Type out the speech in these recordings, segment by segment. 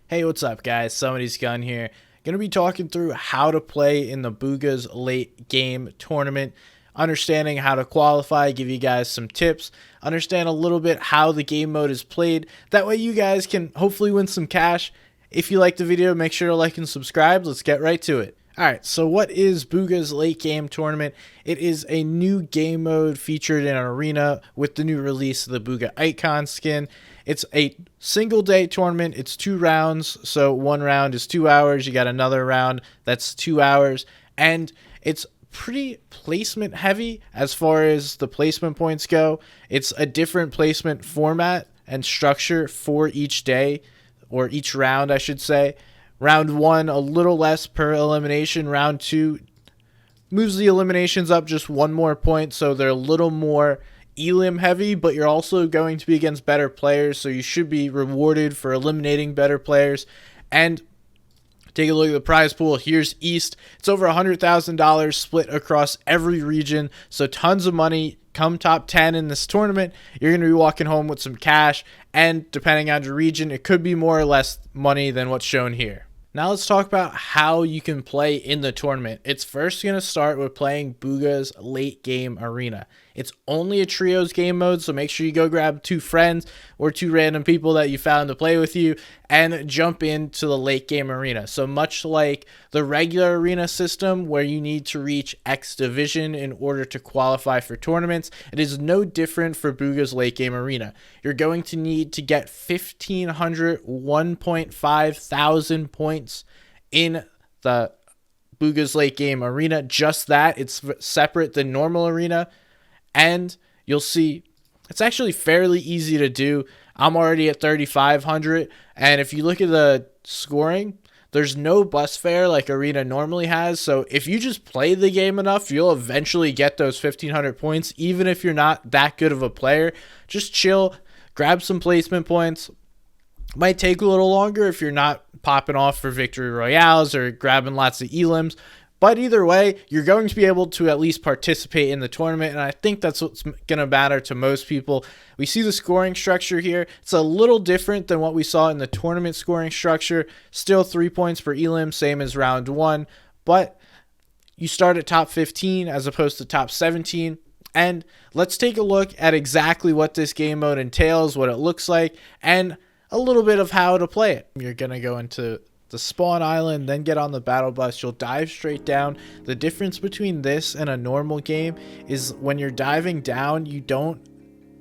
Hey, what's up, guys? Somebody's Gun here. Gonna be talking through how to play in the Bugha's late game tournament, understanding how to qualify, give you guys some tips, understand a little bit how the game mode is played. That way you guys can hopefully win some cash. If you like the video, make sure to like and subscribe. Let's get right to it. Alright, so what is Bugha's late game tournament? It is a new game mode featured in an arena with the new release of the Bugha icon skin. It's a single day tournament. It's 2 rounds, so one round is 2 hours. You got another round that's 2 hours, and it's pretty placement heavy as far as the placement points go. It's a different placement format and structure for each day, or each round, I should say. Round 1, a little less per elimination. Round 2 moves the eliminations up just 1 more point, so they're a little more elim heavy, but you're also going to be against better players, so you should be rewarded for eliminating better players. And take a look at the prize pool. Here's East. It's over $100,000 split across every region, so tons of money. Come top 10 in this tournament, you're going to be walking home with some cash, and depending on your region, it could be more or less money than what's shown here. Now let's talk about how you can play in the tournament. It's first going to start with playing Bugha's late game arena. It's only a trios game mode, so make sure you go grab 2 friends or 2 random people that you found to play with you and jump into the late game arena. So much like the regular arena system where you need to reach X division in order to qualify for tournaments, it is no different for Bugha's late game arena. You're going to need to get 1,500 thousand points in the Bugha's late game arena. Just that. It's separate than normal arena. And you'll see it's actually fairly easy to do. I'm already at 3,500. And if you look at the scoring, there's no bus fare like Arena normally has. So if you just play the game enough, you'll eventually get those 1,500 points. Even if you're not that good of a player, just chill, grab some placement points. Might take a little longer if you're not popping off for victory royales or grabbing lots of elims. But either way, you're going to be able to at least participate in the tournament, and I think that's what's going to matter to most people. We see the scoring structure here. It's a little different than what we saw in the tournament scoring structure. Still 3 points per elim, same as round 1, but you start at top 15 as opposed to top 17. And let's take a look at exactly what this game mode entails, what it looks like, and a little bit of how to play it. You're going to go into the spawn island, then get on the battle bus. You'll dive straight down. The difference between this and a normal game is when you're diving down, you don't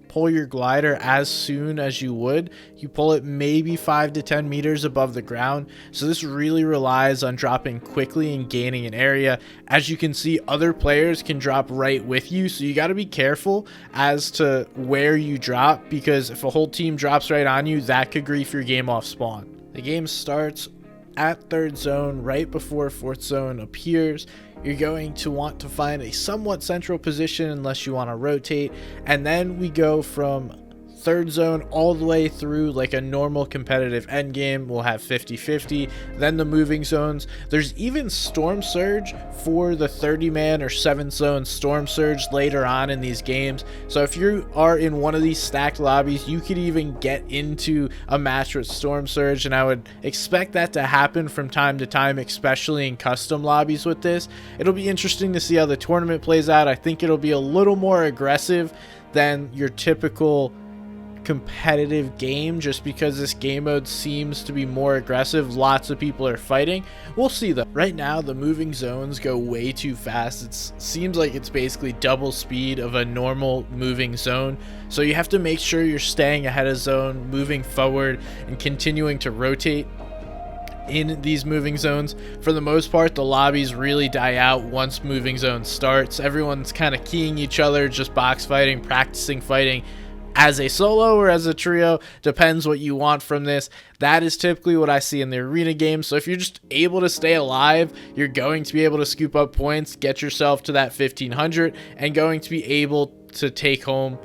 pull your glider as soon as you would. You pull it maybe 5 to 10 meters above the ground. So this really relies on dropping quickly and gaining an area. As you can see, other players can drop right with you, so you got to be careful as to where you drop, because if a whole team drops right on you, that could grief your game off spawn. The game starts at 3rd zone, right before 4th zone appears. You're going to want to find a somewhat central position unless you want to rotate, and then we go from 3rd zone all the way through like a normal competitive endgame. We'll have 50-50, then the moving zones. There's even Storm Surge for the 30-man or 7th zone Storm Surge later on in these games. So if you are in one of these stacked lobbies, you could even get into a match with Storm Surge, and I would expect that to happen from time to time, especially in custom lobbies with this. It'll be interesting to see how the tournament plays out. I think it'll be a little more aggressive than your typical competitive game, just because this game mode seems to be more aggressive. Lots of people are fighting. We'll see though. Right now the moving zones go way too fast. It seems like it's basically double speed of a normal moving zone, so you have to make sure you're staying ahead of zone, moving forward, and continuing to rotate in these moving zones. For the most part, the lobbies really die out once moving zone starts. Everyone's kind of keying each other, just box fighting, practicing fighting as a solo or as a trio, depends what you want from this. That is typically what I see in the arena game. So if you're just able to stay alive, you're going to be able to scoop up points, get yourself to that 1,500, and going to be able to take home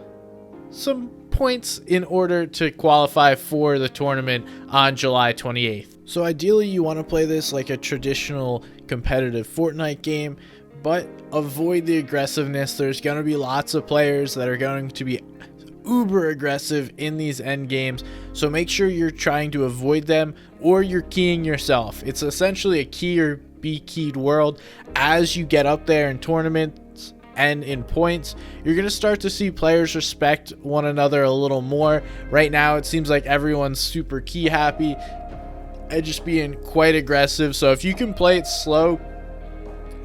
some points in order to qualify for the tournament on July 28th. So ideally you want to play this like a traditional competitive Fortnite game, but avoid the aggressiveness. There's going to be lots of players that are going to be uber aggressive in these end games, so make sure you're trying to avoid them or you're keying yourself. It's essentially a key or be keyed world. As you get up there in tournaments and in points, you're going to start to see players respect one another a little more. Right now it seems like everyone's super key happy and just being quite aggressive. So if you can play it slow,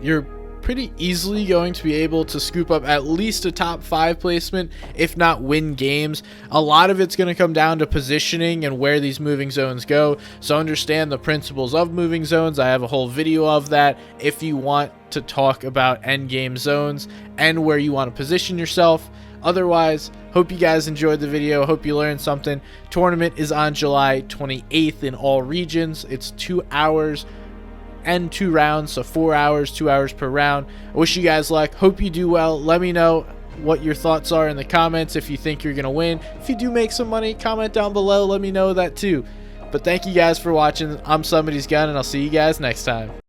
you're pretty easily going to be able to scoop up at least a top 5 placement, if not win games. A lot of it's going to come down to positioning and where these moving zones go, so understand the principles of moving zones. I have a whole video of that if you want to talk about end game zones and where you want to position yourself. Otherwise, hope you guys enjoyed the video. Hope you learned something. Tournament is on July 28th in all regions. It's 2 hours and 2 rounds, so 4 hours, 2 hours per round. I wish you guys luck. Hope you do well. Let me know what your thoughts are in the comments. If you think you're gonna win, if you do make some money, comment down below. Let me know that too. But thank you guys for watching. I'm Somebody's Gun, and I'll see you guys next time.